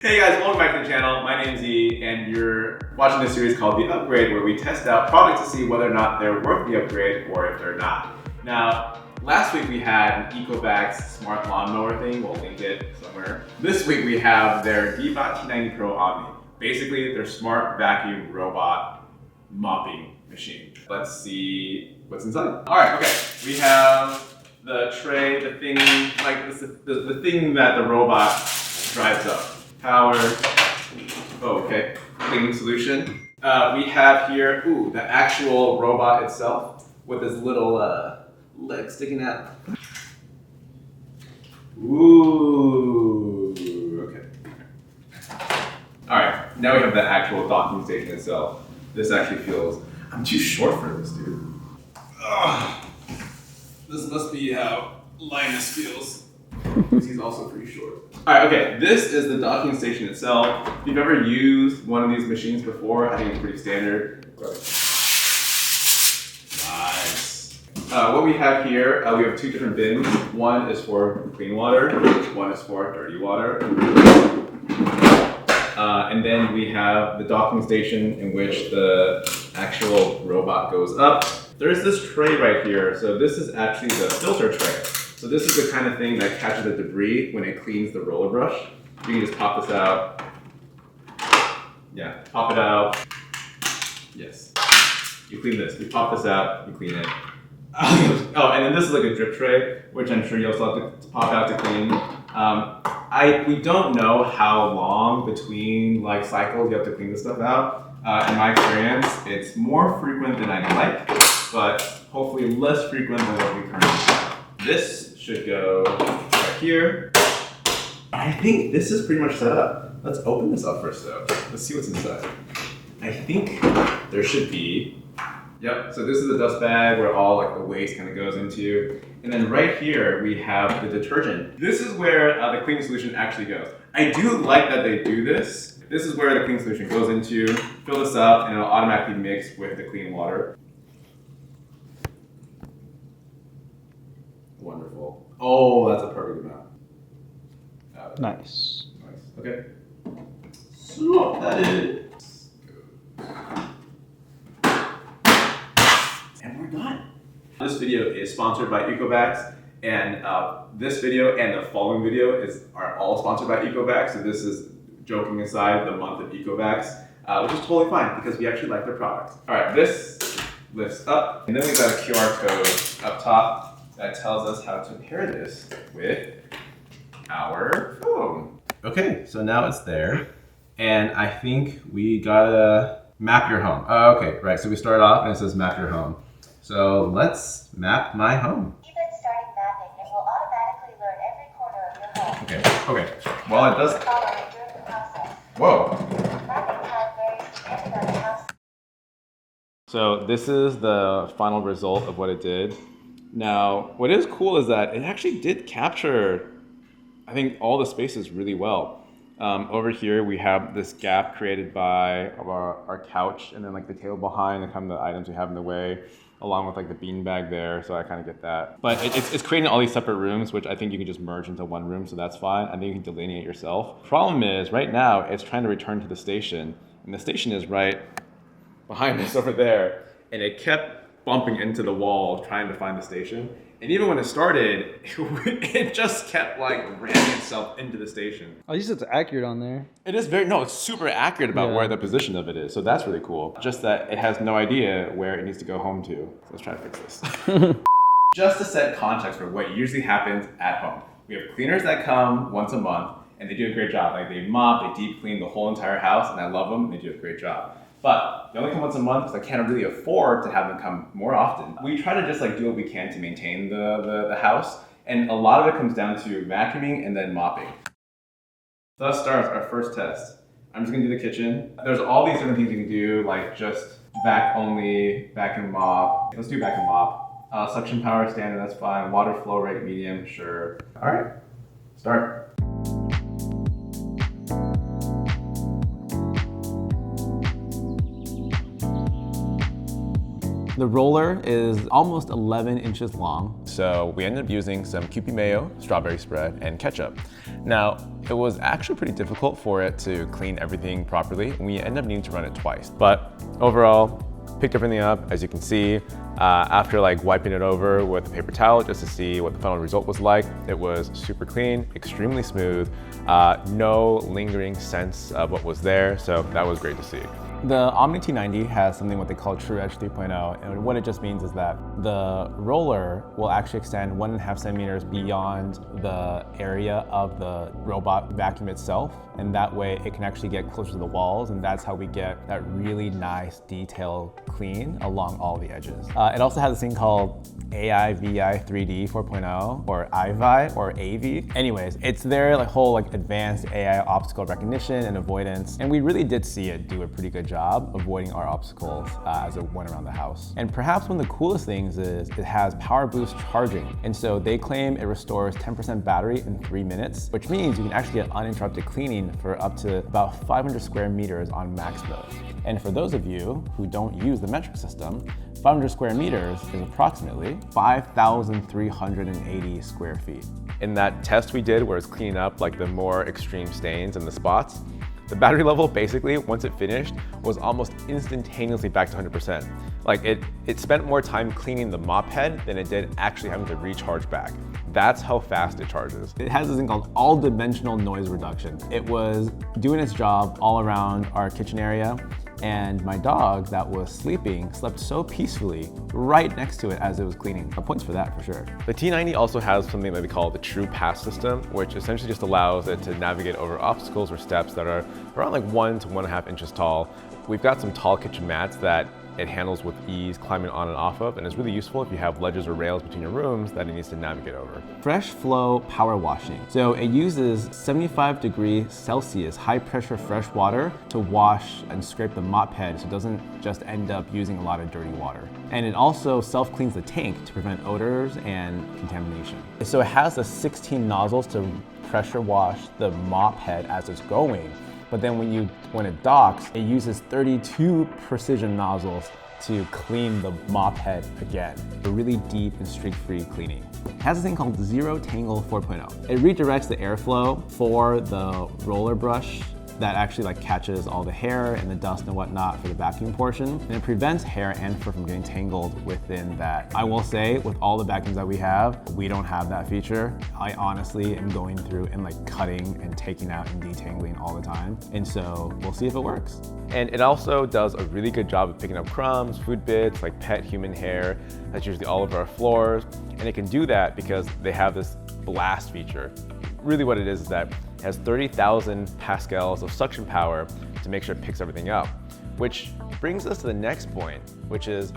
Hey guys, welcome back to the channel. My name's E, and you're watching this series called The Upgrade, where we test out products to see whether or not they're worth the upgrade or if they're not. Now, last week we had an ECOVACS smart lawnmower thing. We'll link it somewhere. This week we have their DEEBOT T90 PRO OMNI. Basically, their smart vacuum robot mopping machine. Let's see what's inside. All right, okay. We have the tray, the thing, like the thing that the robot drives up. Power, oh, okay, cleaning solution. We have here, the actual robot itself with this little leg sticking out. Ooh, okay. All right, now we have the actual docking station itself. This actually feels, I'm too short for this, dude. Ugh. This must be how Linus feels. He's also pretty short. All right, okay, this is the docking station itself. If you've ever used one of these machines before, I think it's pretty standard. Nice. What we have here, we have two different bins. One is for clean water, one is for dirty water. And then we have the docking station in which the actual robot goes up. There's this tray right here. So this is actually the filter tray. So this is the kind of thing that catches the debris when it cleans the roller brush. You can just pop this out. Yeah, pop it out. Yes. You clean this. You pop this out, you clean it. Oh, and then this is like a drip tray, which I'm sure you also have to pop out to clean. We don't know how long between like cycles you have to clean this stuff out. In my experience, it's more frequent than I'd like, but hopefully less frequent than what we currently have. This should go right here. I think this is pretty much set up. Let's open this up first though. Let's see what's inside. I think there should be, yep, so this is the dust bag where all like the waste kind of goes into. And then right here we have the detergent. This is where the cleaning solution actually goes. I do like that they do this. This is where the cleaning solution goes into, fill this up, and it'll automatically mix with the clean water. Wonderful. Oh, that's a perfect amount. Nice. Nice. Okay. So that is. And we're done. This video is sponsored by ECOVACS, and this video and the following video are all sponsored by ECOVACS. So this is, joking aside, the month of ECOVACS, which is totally fine because we actually like their products. All right, this lifts up, and then we've got a QR code up top that tells us how to pair this with our phone. Okay, so now it's there. And I think we gotta map your home. Oh, okay, right, so we start off and it says map your home. So let's map my home. Even starting mapping, it will automatically learn every corner of your home. Okay. Well, it does. Follow it during the process. Whoa. Mapping time varies depending on the house. So this is the final result of what it did. Now, what is cool is that it actually did capture, I think, all the spaces really well. Over here, we have this gap created by our couch, and then like the table behind, and kind of the items we have in the way, along with like the beanbag there, so I kind of get that. But it's creating all these separate rooms, which I think you can just merge into one room, so that's fine. I think you can delineate yourself. Problem is, right now, it's trying to return to the station, and the station is right behind us over there, and it kept bumping into the wall trying to find the station. And even when it started, it just kept like ramming itself into the station. At least it's accurate on there. It is it's super accurate about where the position of it is. So that's really cool. Just that it has no idea where it needs to go home to. So let's try to fix this. Just to set context for what usually happens at home. We have cleaners that come once a month and they do a great job. Like they mop, they deep clean the whole entire house, and I love them, and they do a great job. But they only come once a month because I can't really afford to have them come more often. We try to just like do what we can to maintain the house, and a lot of it comes down to vacuuming and then mopping. Thus starts our first test. I'm just gonna do the kitchen. There's all these different things you can do, like just vac only, vacuum mop. Let's do vacuum mop. Suction power standard, that's fine. Water flow rate medium, sure. All right, start. The roller is almost 11 inches long. So we ended up using some Kewpie mayo, strawberry spread, and ketchup. Now, It was actually pretty difficult for it to clean everything properly. We ended up needing to run it twice. But overall, picked everything up, as you can see. After like wiping it over with a paper towel just to see what the final result was like, it was super clean, extremely smooth, no lingering sense of what was there, so that was great to see. The Omni T90 has something what they call TruEdge 3.0, and what it just means is that the roller will actually extend 1.5 centimeters beyond the area of the robot vacuum itself, and that way it can actually get closer to the walls, and that's how we get that really nice detailed clean along all the edges. It also has this thing called AI-VI 3D 4.0, or IVI, or AV. Anyways, it's their whole advanced AI obstacle recognition and avoidance, and we really did see it do a pretty good job avoiding our obstacles as it went around the house. And perhaps one of the coolest things is it has power boost charging. And so they claim it restores 10% battery in 3 minutes, which means you can actually get uninterrupted cleaning for up to about 500 square meters on max mode. And for those of you who don't use the metric system, 500 square meters is approximately 5,380 square feet. In that test we did where it's cleaning up like the more extreme stains and the spots, the battery level basically, once it finished, was almost instantaneously back to 100%. Like it spent more time cleaning the mop head than it did actually having to recharge back. That's how fast it charges. It has this thing called all-dimensional noise reduction. It was doing its job all around our kitchen area, and my dog that was sleeping slept so peacefully right next to it as it was cleaning. Points for that for sure. The T90 also has something that we call the True Pass system, which essentially just allows it to navigate over obstacles or steps that are around 1 to 1.5 inches tall. We've got some tall kitchen mats that it handles with ease climbing on and off of, and it's really useful if you have ledges or rails between your rooms that it needs to navigate over. Fresh flow power washing. So it uses 75 degrees Celsius high pressure fresh water to wash and scrape the mop head so it doesn't just end up using a lot of dirty water. And it also self-cleans the tank to prevent odors and contamination. So it has the 16 nozzles to pressure wash the mop head as it's going. But then when it docks, it uses 32 precision nozzles to clean the mop head again. A really deep and streak-free cleaning. It has a thing called ZeroTangle 4.0. It redirects the airflow for the roller brush that actually catches all the hair and the dust and whatnot for the vacuum portion. And it prevents hair and fur from getting tangled within that. I will say, with all the vacuums that we have, we don't have that feature. I honestly am going through and cutting and taking out and detangling all the time. And so we'll see if it works. And it also does a really good job of picking up crumbs, food bits, like pet human hair. That's usually all over our floors. And it can do that because they have this blast feature. Really what it is that it has 30,000 pascals of suction power to make sure it picks everything up. Which brings us to the next point, which is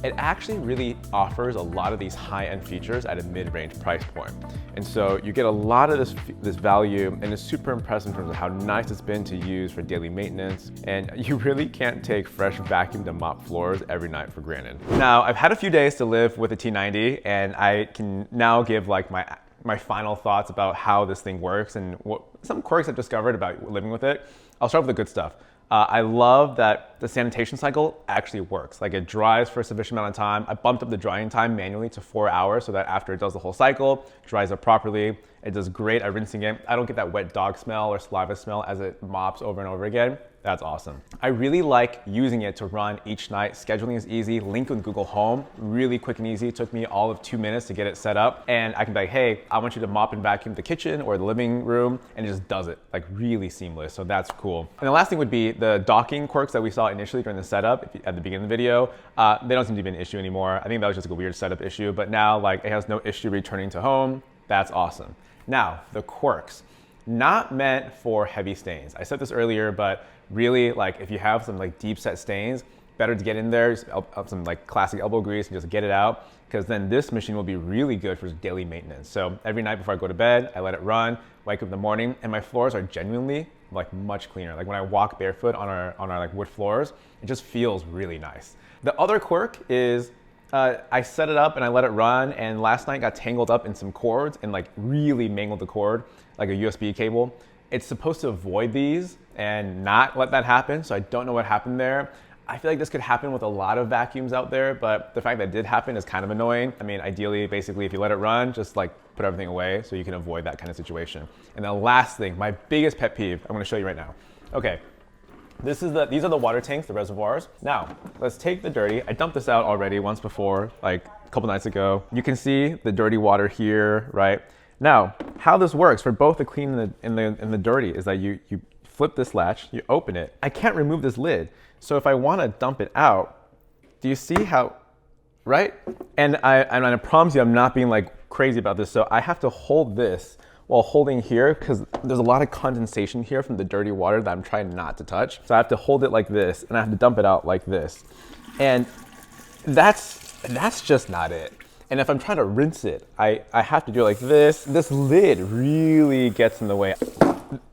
it actually really offers a lot of these high-end features at a mid-range price point. And so you get a lot of this value, and it's super impressive in terms of how nice it's been to use for daily maintenance. And you really can't take fresh vacuum to mop floors every night for granted. Now, I've had a few days to live with the T90, and I can now give my final thoughts about how this thing works and what some quirks I've discovered about living with it. I'll start with the good stuff. I love that the sanitation cycle actually works. It dries for a sufficient amount of time. I bumped up the drying time manually to 4 hours so that after it does the whole cycle, it dries up properly. It does great at rinsing it. I don't get that wet dog smell or saliva smell as it mops over and over again. That's awesome. I really like using it to run each night. Scheduling is easy. Linked with Google Home, really quick and easy. It took me all of 2 minutes to get it set up. And I can be like, hey, I want you to mop and vacuum the kitchen or the living room, and it just does it, really seamless. So that's cool. And the last thing would be the docking quirks that we saw initially during the setup at the beginning of the video. They don't seem to be an issue anymore. I think that was just a weird setup issue, but now it has no issue returning to home. That's awesome. Now, the quirks. Not meant for heavy stains. I said this earlier, but really, if you have some deep set stains, better to get in there, just some classic elbow grease and just get it out, because then this machine will be really good for daily maintenance. So every night before I go to bed, I let it run, wake up in the morning, and my floors are genuinely much cleaner. When I walk barefoot on our wood floors, it just feels really nice. The other quirk is I set it up and I let it run, and last night got tangled up in some cords and really mangled the cord, like a USB cable. It's supposed to avoid these and not let that happen, so I don't know what happened there. I feel like this could happen with a lot of vacuums out there, but the fact that it did happen is kind of annoying. I mean, ideally, basically, if you let it run, just put put everything away so you can avoid that kind of situation. And the last thing, my biggest pet peeve, I'm gonna show you right now. Okay, these are the water tanks, the reservoirs. Now, let's take the dirty. I dumped this out already once before, like a couple nights ago. You can see the dirty water here, right? Now, how this works for both the clean and the dirty is that you flip this latch, you open it. I can't remove this lid. So if I wanna dump it out, do you see how, right? And I promise you I'm not being like crazy about this. So I have to hold this while holding here because there's a lot of condensation here from the dirty water that I'm trying not to touch. So I have to hold it like this and I have to dump it out like this. And that's just not it. And if I'm trying to rinse it, I have to do it like this. This lid really gets in the way.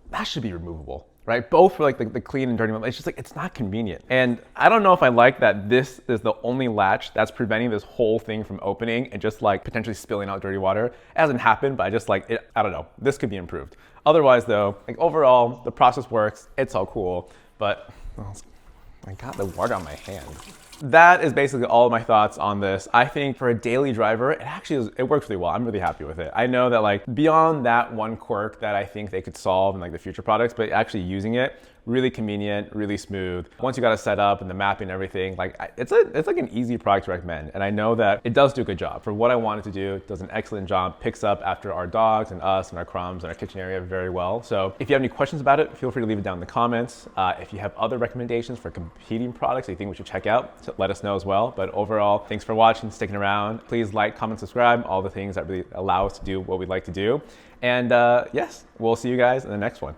That should be removable, right? Both for like the clean and dirty one. It's just like, it's not convenient. And I don't know if I like that this is the only latch that's preventing this whole thing from opening and just like potentially spilling out dirty water. It hasn't happened, but I just like, I don't know, this could be improved. Otherwise though, like overall, the process works, it's all cool, but I got the water on my hand. That is basically all of my thoughts on this. I think for a daily driver, it works really well. I'm really happy with it. I know that like beyond that one quirk that I think they could solve in like the future products, but actually using it, really convenient, really smooth. Once you got it set up and the mapping and everything, like it's like an easy product to recommend. And I know that it does do a good job. For what I wanted to do, it does an excellent job, picks up after our dogs and us and our crumbs and our kitchen area very well. So if you have any questions about it, feel free to leave it down in the comments. If you have other recommendations for competing products that you think we should check out, so let us know as well. But overall, thanks for watching, sticking around. Please like, comment, subscribe, all the things that really allow us to do what we'd like to do. And yes, we'll see you guys in the next one.